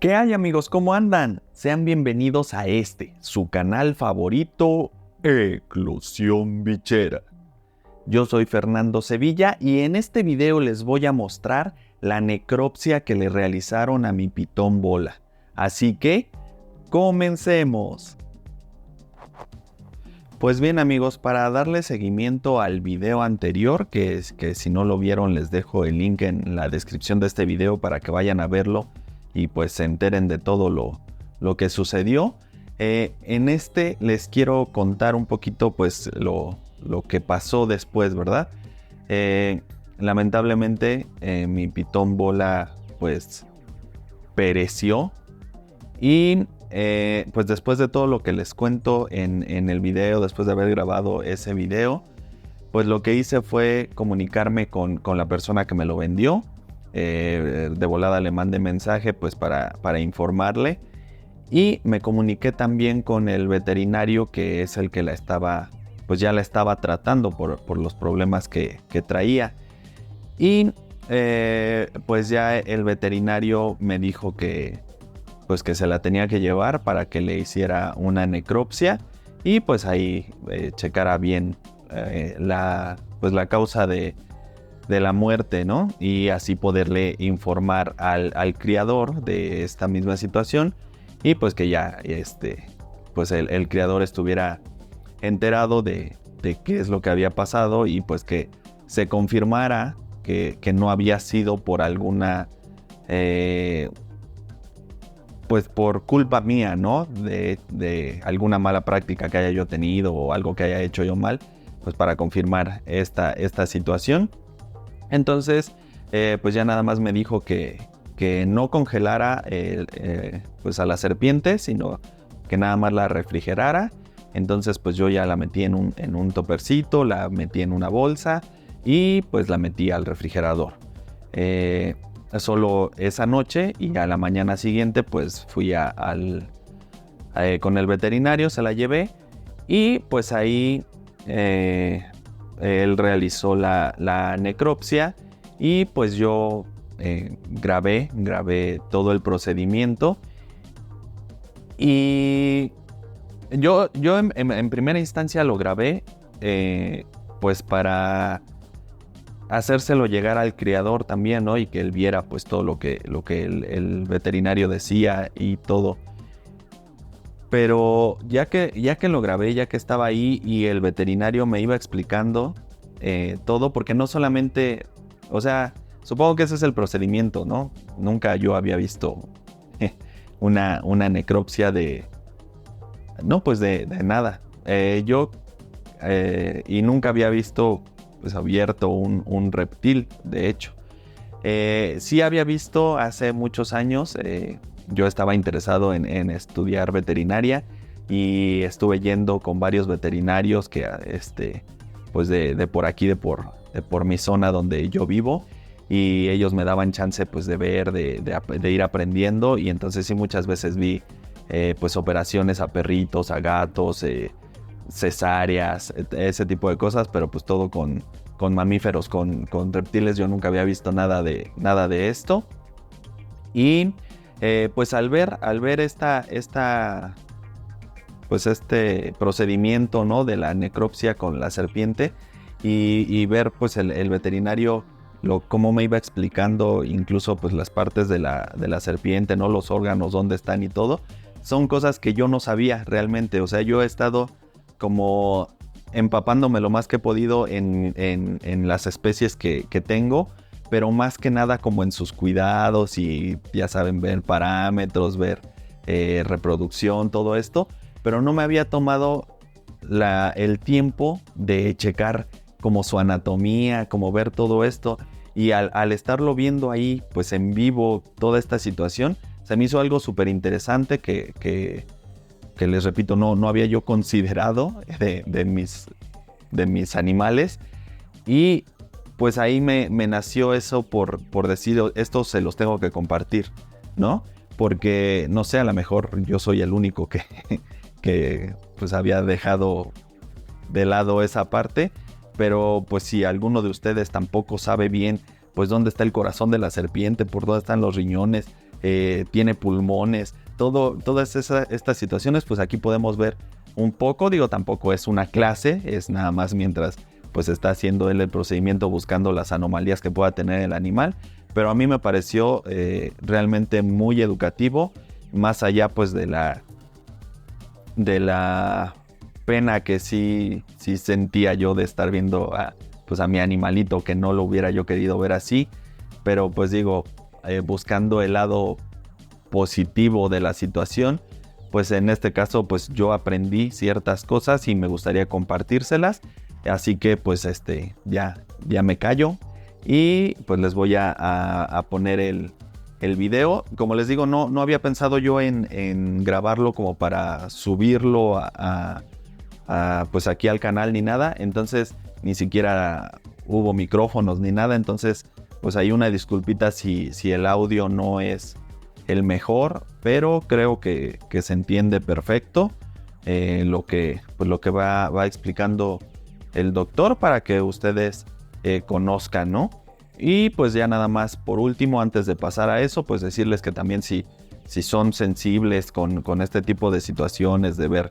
¿Qué hay, amigos? ¿Cómo andan? Sean bienvenidos a su canal favorito, Eclosión Bichera. Yo soy Fernando Sevilla y en este video les voy a mostrar la necropsia que le realizaron a mi pitón bola. Así que, comencemos. Pues bien, amigos, para darle seguimiento al video anterior, que si no lo vieron les dejo el link en la descripción de este video para que vayan a verlo y pues se enteren de todo lo que sucedió. En este les quiero contar un poquito pues lo que pasó después, ¿verdad? Lamentablemente mi pitón bola pues pereció y pues después de todo lo que les cuento en el video, después de haber grabado ese video, pues lo que hice fue comunicarme con la persona que me lo vendió. De volada le mandé mensaje pues para informarle y me comuniqué también con el veterinario que es el que pues ya la estaba tratando por los problemas que traía y pues ya el veterinario me dijo que pues que se la tenía que llevar para que le hiciera una necropsia y pues ahí checara bien la causa de la muerte, ¿no? Y así poderle informar al criador de esta misma situación y pues que ya pues el criador estuviera enterado de qué es lo que había pasado y pues que se confirmara que no había sido por alguna pues por culpa mía, ¿no? De alguna mala práctica que haya yo tenido o algo que haya hecho yo mal, pues para confirmar esta situación. Entonces, pues ya nada más me dijo que no congelara pues a la serpiente, sino que nada más la refrigerara. Entonces, pues yo ya la metí en un topercito, la metí en una bolsa y pues la metí al refrigerador. Solo esa noche y a la mañana siguiente pues fui con el veterinario, se la llevé y pues ahí él realizó la necropsia y pues yo grabé todo el procedimiento y yo en primera instancia lo grabé pues para hacérselo llegar al criador también, ¿no? Y que él viera pues todo lo que el veterinario decía y todo. Pero ya que lo grabé, ya que estaba ahí y el veterinario me iba explicando todo, porque no solamente, o sea, supongo que ese es el procedimiento, ¿no? Nunca yo había visto una necropsia no, pues de nada. Y nunca había visto pues abierto un reptil, de hecho. Sí había visto hace muchos años. Yo estaba interesado en estudiar veterinaria y estuve yendo con varios veterinarios que pues de por aquí, de por mi zona donde yo vivo, y ellos me daban chance pues de ver, de ir aprendiendo, y entonces sí muchas veces vi pues operaciones a perritos, a gatos, cesáreas, ese tipo de cosas, pero pues todo con mamíferos, con reptiles yo nunca había visto nada de esto. Y pues al ver pues este procedimiento, ¿no? De la necropsia con la serpiente y ver pues el veterinario cómo me iba explicando incluso pues las partes de la serpiente, ¿no? Los órganos, dónde están y todo, son cosas que yo no sabía realmente. O sea, yo he estado como empapándome lo más que he podido en las especies que tengo, pero más que nada como en sus cuidados y ya saben, ver parámetros, ver reproducción, todo esto, pero no me había tomado el tiempo de checar como su anatomía, como ver todo esto, y al estarlo viendo ahí pues en vivo toda esta situación, se me hizo algo súper interesante que les repito, no había yo considerado de mis animales. Y pues ahí me nació eso por decir, esto se los tengo que compartir, ¿no? Porque, no sé, a lo mejor yo soy el único que pues había dejado de lado esa parte, pero pues si alguno de ustedes tampoco sabe bien pues dónde está el corazón de la serpiente, por dónde están los riñones, tiene pulmones, todas estas situaciones, pues aquí podemos ver un poco. Digo, tampoco es una clase, es nada más mientras pues está haciendo él el procedimiento buscando las anomalías que pueda tener el animal, pero a mí me pareció realmente muy educativo, más allá pues de la pena que sí sentía yo de estar viendo pues a mi animalito, que no lo hubiera yo querido ver así, pero pues digo, buscando el lado positivo de la situación, pues en este caso pues yo aprendí ciertas cosas y me gustaría compartírselas, así que pues ya me callo y pues les voy a poner el video. Como les digo, no había pensado yo en grabarlo como para subirlo pues aquí al canal ni nada, entonces ni siquiera hubo micrófonos ni nada, entonces pues hay una disculpita si el audio no es el mejor, pero creo que se entiende perfecto lo que va explicando el doctor para que ustedes conozcan, ¿no? Y pues ya nada más por último, antes de pasar a eso, pues decirles que también si son sensibles con este tipo de situaciones, de ver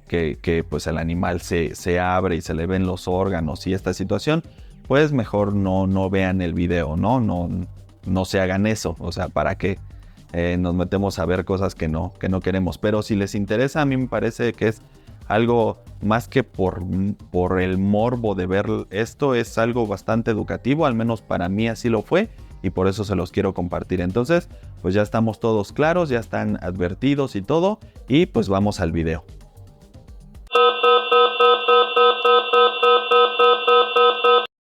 que pues el animal se abre y se le ven los órganos y esta situación, pues mejor no vean el video, no se hagan eso, o sea, para que nos metemos a ver cosas que no queremos. Pero si les interesa, a mí me parece que es algo más que por el morbo de ver esto, es algo bastante educativo, al menos para mí así lo fue, y por eso se los quiero compartir. Entonces, pues ya estamos todos claros, ya están advertidos y todo, y pues vamos al video.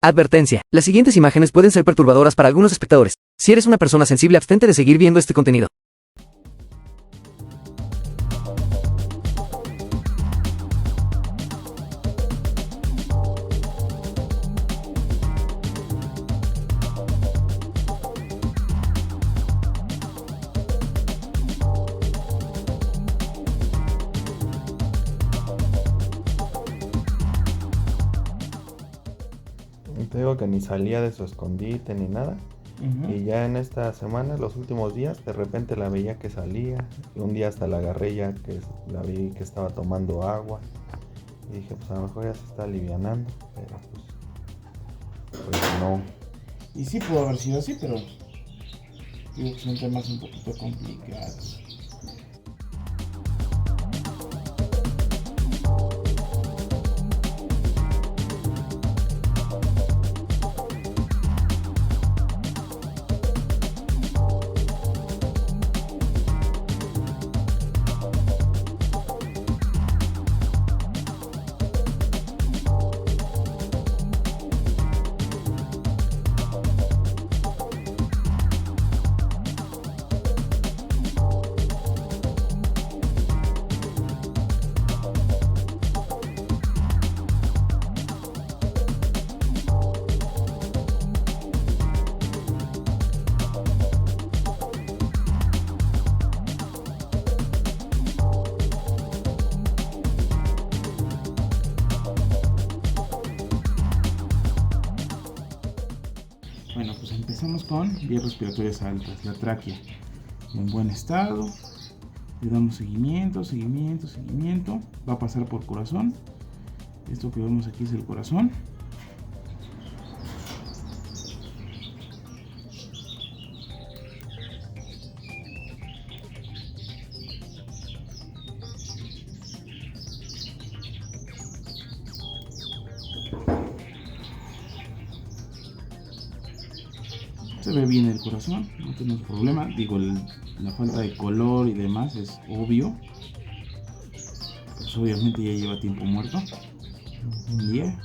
Advertencia. Las siguientes imágenes pueden ser perturbadoras para algunos espectadores. Si eres una persona sensible, abstente de seguir viendo este contenido. Te digo que ni salía de su escondite ni nada. Y ya en esta semana, los últimos días, de repente la veía que salía. Y un día hasta la agarré ya que la vi que estaba tomando agua. Y dije, pues a lo mejor ya se está alivianando. Pero pues no. Y sí pudo haber sido así, pero digo que son temas un poquito complicados. Bueno, pues empezamos con vías respiratorias altas, la tráquea en buen estado. Le damos seguimiento. Va a pasar por corazón. Esto que vemos aquí es el corazón. Se ve bien el corazón, no tenemos problema. Digo, la falta de color y demás es obvio. Pues obviamente ya lleva tiempo muerto. Un día.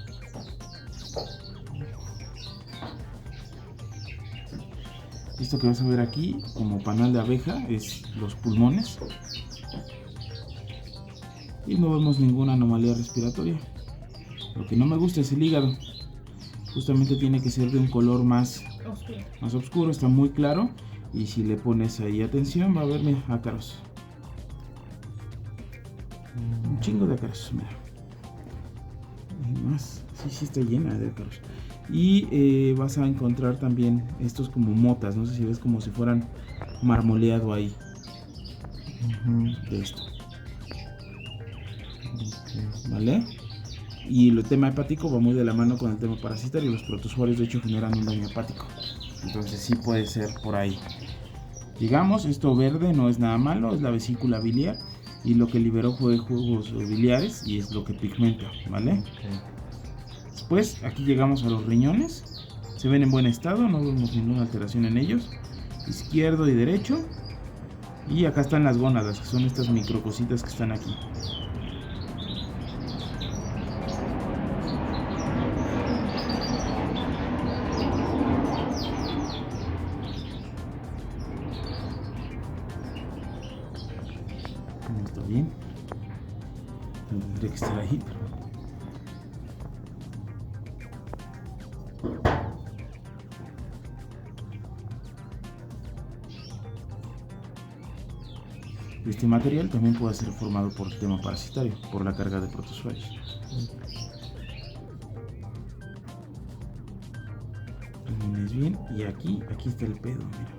Esto que vas a ver aquí, como panal de abeja, es los pulmones. Y no vemos ninguna anomalía respiratoria. Lo que no me gusta es el hígado. Justamente tiene que ser de un color más oscuro, está muy claro. Y si le pones ahí atención, va a verme ácaros. Un chingo de ácaros, mira. Y más, sí está llena de ácaros. Y vas a encontrar también estos como motas, no sé si ves como si fueran marmoleado ahí de esto. ¿Vale? Y el tema hepático va muy de la mano con el tema parasitario. Los protozoarios de hecho generan un daño hepático. Entonces sí puede ser por ahí. Digamos, esto verde no es nada malo, es la vesícula biliar. Y lo que liberó fue jugos biliares y es lo que pigmenta, ¿vale? Después aquí llegamos a los riñones. Se ven en buen estado, no vemos ninguna alteración en ellos. Izquierdo y derecho. Y acá están las gónadas, que son estas microcositas que están aquí. No está bien. Tendría que estar ahí, pero... Este material también puede ser formado por el tema parasitario, por la carga de protozoarios. ¿Ves bien? Y aquí está el pedo, mira.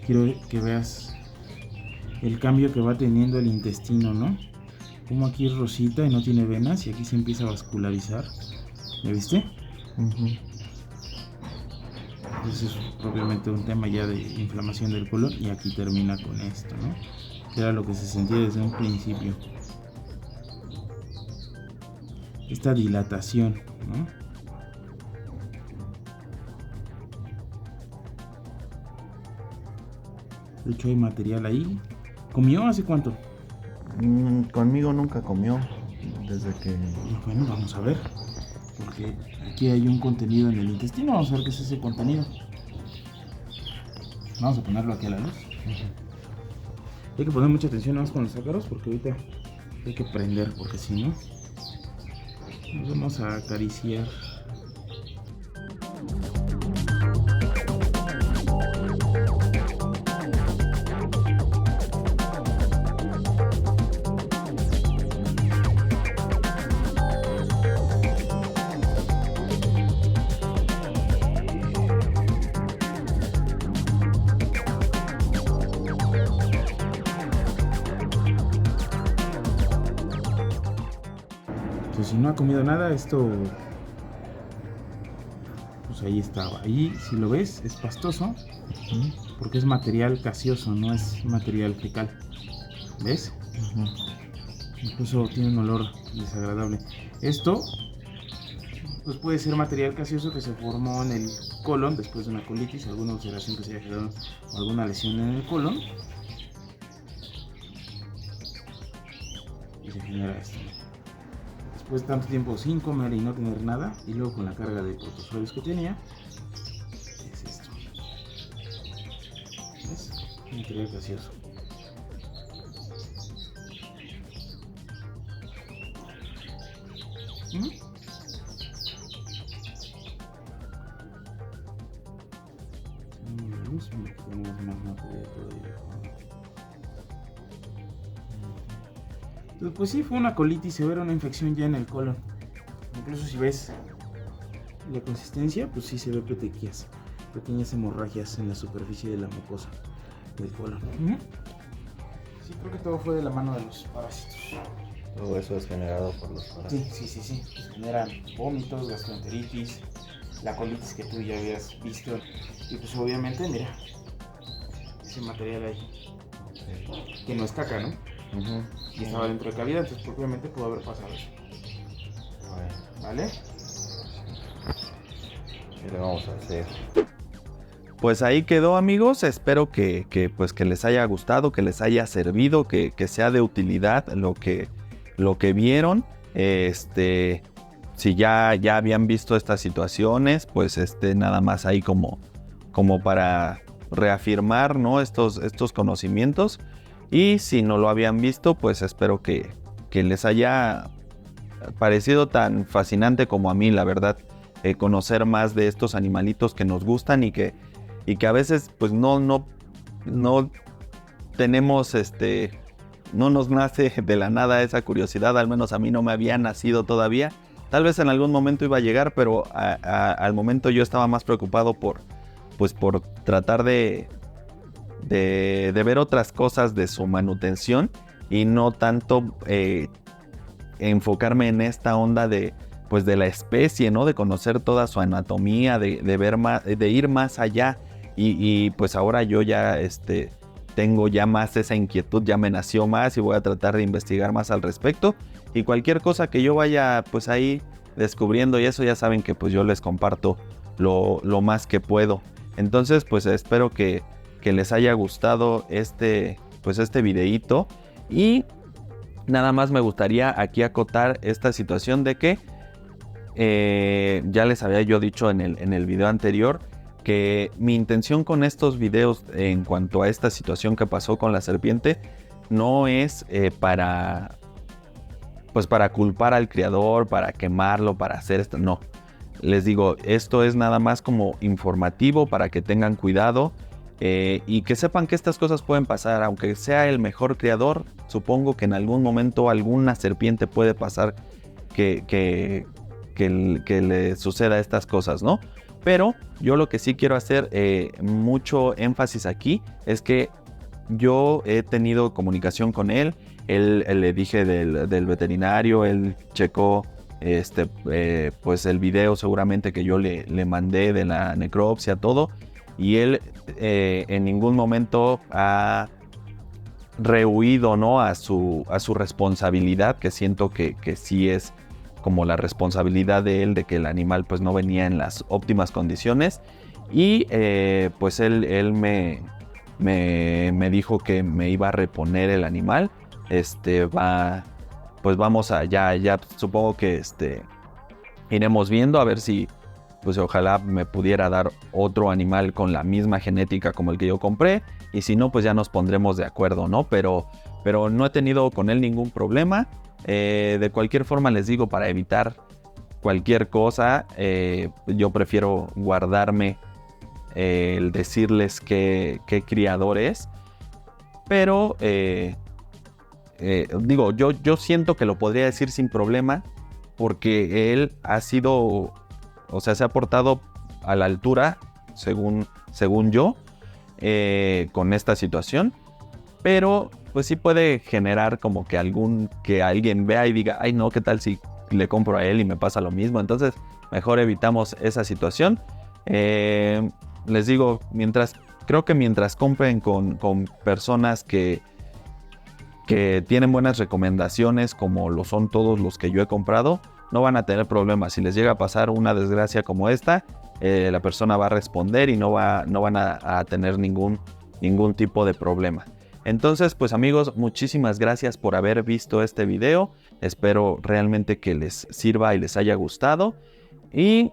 Quiero que veas el cambio que va teniendo el intestino, ¿no? Como aquí es rosita y no tiene venas y aquí se empieza a vascularizar. ¿Ya viste? Entonces es propiamente un tema ya de inflamación del colon y aquí termina con esto, ¿no? Que era lo que se sentía desde un principio. Esta dilatación, ¿no? De hecho hay material ahí. ¿Comió hace cuánto? Conmigo nunca comió, desde que... Bueno, vamos a ver. Porque aquí hay un contenido en el intestino. Vamos a ver qué es ese contenido. Vamos a ponerlo aquí a la luz. Hay que poner mucha atención nada más con los ácaros porque ahorita hay que prender, porque si no nos vamos a acariciar. Si no ha comido nada, esto pues ahí estaba. Ahí, si lo ves, es pastoso porque es material gaseoso, no es material fecal. ¿Ves? Incluso tiene un olor desagradable. Esto pues puede ser material gaseoso que se formó en el colon después de una colitis, alguna ulceración que se haya quedado o alguna lesión en el colon y se genera esto. Después de tanto tiempo sin comer y no tener nada, y luego con la carga de protozoarios que tenía, es esto. ¿Ves? Material gaseoso. Tenemos más material todavía. Entonces, pues sí, fue una colitis severa, una infección ya en el colon. Incluso si ves la consistencia, pues sí se ve petequias, pequeñas hemorragias en la superficie de la mucosa del colon. Sí, creo que todo fue de la mano de los parásitos. Todo eso es generado por los parásitos. Sí. Pues generan vómitos, gastroenteritis, la colitis que tú ya habías visto. Y pues obviamente, mira, ese material ahí, que no es caca, ¿no? Y estaba dentro de cavidad, entonces propiamente pudo haber pasado eso. Bueno, ¿Vale? ¿qué le vamos a hacer? Pues ahí quedó, amigos. Espero que les haya gustado, que les haya servido, que sea de utilidad lo que vieron. Si ya habían visto estas situaciones, pues nada más ahí como para reafirmar, ¿no? estos conocimientos. Y si no lo habían visto, pues espero que les haya parecido tan fascinante como a mí, la verdad, conocer más de estos animalitos que nos gustan y que a veces pues no tenemos no nos nace de la nada esa curiosidad, al menos a mí no me había nacido todavía, Tal vez en algún momento iba a llegar, pero al momento yo estaba más preocupado por tratar de ver otras cosas de su manutención y no tanto enfocarme en esta onda de la especie, ¿no? De conocer toda su anatomía, de ver más, de ir más allá. Y pues ahora yo ya tengo ya más esa inquietud, ya me nació más y voy a tratar de investigar más al respecto. Y cualquier cosa que yo vaya pues ahí descubriendo y eso, ya saben que pues yo les comparto lo más que puedo. Entonces pues espero que les haya gustado este videíto. Y nada más me gustaría aquí acotar esta situación de que ya les había yo dicho en el video anterior que mi intención con estos videos en cuanto a esta situación que pasó con la serpiente no es para culpar al creador, para quemarlo, para hacer esto, no. Les digo, esto es nada más como informativo para que tengan cuidado y que sepan que estas cosas pueden pasar. Aunque sea el mejor creador, supongo que en algún momento alguna serpiente puede pasar que le suceda estas cosas, ¿no? Pero yo lo que sí quiero hacer mucho énfasis aquí es que yo he tenido comunicación con él. Él le dije del veterinario, él checó pues el video seguramente que yo le mandé de la necropsia, todo, y él en ningún momento ha rehuido, ¿no? a su responsabilidad, que siento que sí es como la responsabilidad de él, de que el animal pues no venía en las óptimas condiciones. Y pues él me dijo que me iba a reponer el animal. Pues vamos a, ya supongo que iremos viendo a ver si, pues ojalá me pudiera dar otro animal con la misma genética como el que yo compré, y si no, pues ya nos pondremos de acuerdo, ¿no? Pero no he tenido con él ningún problema. De cualquier forma les digo, para evitar cualquier cosa, yo prefiero guardarme el decirles qué criador es. Pero digo, yo siento que lo podría decir sin problema, porque él ha sido, o sea, se ha portado a la altura, según yo, con esta situación. Pero pues sí puede generar como que alguien vea y diga, ay no, ¿qué tal si le compro a él y me pasa lo mismo? Entonces mejor evitamos esa situación. Les digo, creo que mientras compren con personas que tienen buenas recomendaciones, como lo son todos los que yo he comprado, no van a tener problemas. Si les llega a pasar una desgracia como esta, la persona va a responder y no van a tener ningún tipo de problema. Entonces, pues amigos, muchísimas gracias por haber visto este video. Espero realmente que les sirva y les haya gustado. Y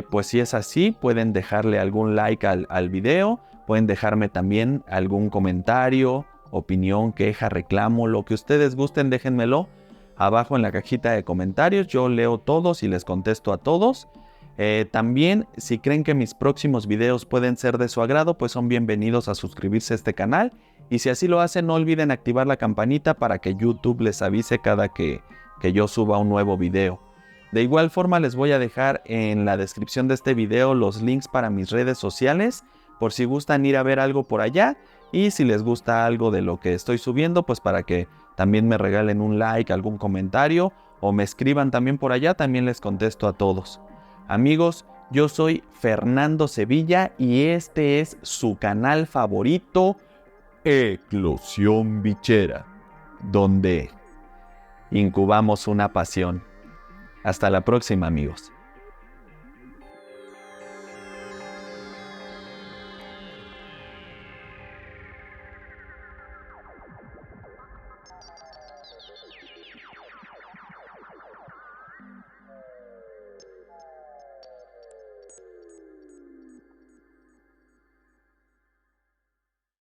pues si es así, pueden dejarle algún like al video. Pueden dejarme también algún comentario, opinión, queja, reclamo, lo que ustedes gusten, déjenmelo abajo en la cajita de comentarios. Yo leo todos y les contesto a todos. También, si creen que mis próximos videos pueden ser de su agrado, pues son bienvenidos a suscribirse a este canal. Y si así lo hacen, no olviden activar la campanita para que YouTube les avise cada que yo suba un nuevo video. De igual forma, les voy a dejar en la descripción de este video los links para mis redes sociales, por si gustan ir a ver algo por allá. Y si les gusta algo de lo que estoy subiendo, pues para que también me regalen un like, algún comentario, o me escriban también por allá, también les contesto a todos. Amigos, yo soy Fernando Sevilla y este es su canal favorito, Eclosión Bichera, donde incubamos una pasión. Hasta la próxima, amigos.